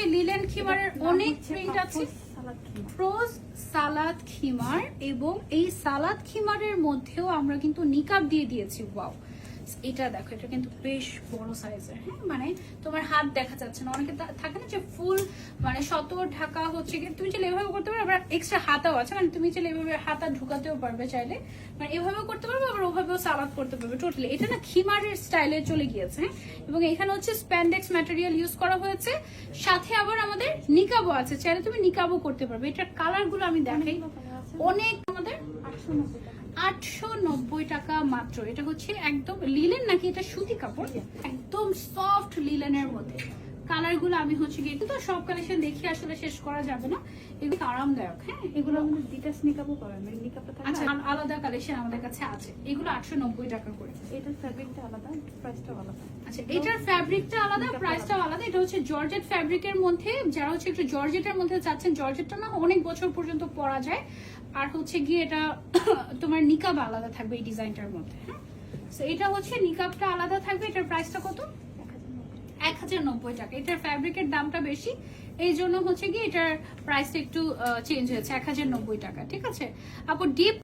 হচ্ছে লিলেন খিমারের অনেক প্রিন্ট আছে, ফ্রোজ সালাদ খিমার, এবং এই সালাদ খিমারের মধ্যেও আমরা কিন্তু নিকাব দিয়ে দিয়েছি। ওয়াও, এটা দেখো, এটা কিন্তু বেশ বড় সাইজের। হ্যাঁ, মানে তোমার হাত দেখা যাচ্ছে না, অনেকে থাকে না যে ফুল মানে সতর ঢাকা হচ্ছে কি, তুমি চাইলে এভাবে করতে পারো, আবার এক্সট্রা হাতাও আছে, মানে তুমি চাইলে এভাবে হাতা ঢুকাতেও পারবে, চাইলে মানে এভাবেও করতে পারবে, আবার ওভাবেও সালাদ করতে পারবে। টোটালি এটা না খিমারের স্টাইলে চলে গিয়েছে। হ্যাঁ, এবং এখানে হচ্ছে স্প্যান্ডেক্স ম্যাটেরিয়াল ইউজ করা হয়েছে, সাথে আবার আমাদের নিকাবও আছে, চাইলে তুমি নিকাবও করতে পারবে। এটার কালার গুলো আমি দেখাই, অনেক, আমাদের 890 টাকা মাত্র। এটা হচ্ছে একদম লিলেন নাকি এটা সুতি কাপড়, একদম সফট লিলেনের মধ্যে। কালার গুলো আমি হচ্ছে গিয়ে, কিন্তু সব কালেকশন দেখি আসলে শেষ করা যাবে না, এগুলো আরামদায়ক। হ্যাঁ, এগুলো আমাদের ডিটেলস নিকাবও পাবেন, মানে নিকাবটা থাকে। আচ্ছা, আলাদা কালেকশন আমাদের কাছে আছে, এগুলো 890 টাকা করে। এটার ফ্যাব্রিকটা আলাদা, প্রাইসটাও আলাদা। আচ্ছা, এটার ফ্যাব্রিকটা আলাদা, প্রাইসটাও আলাদা। এটা হচ্ছে জর্জেট ফ্যাব্রিকের মধ্যে, যারা হচ্ছে একটু জর্জেটের মধ্যে চাচ্ছেন, জর্জেটটা না অনেক বছর পর্যন্ত পরা যায়। আর হচ্ছে গিয়ে এটা তোমার নিকাব আলাদা থাকবে এই ডিজাইনটার মধ্যে। হ্যাঁ, তো এটা হচ্ছে নিকাবটা আলাদা থাকবে। এটার প্রাইসটা কত? 1090 টাকা। এটার ফ্যাব্রিকের দামটা বেশি, এই জন্য হচ্ছে গিয়ে এটার প্রাইসটা একটু চেঞ্জ হয়েছে, 1090 টাকা। ঠিক আছে আপু, ডিপ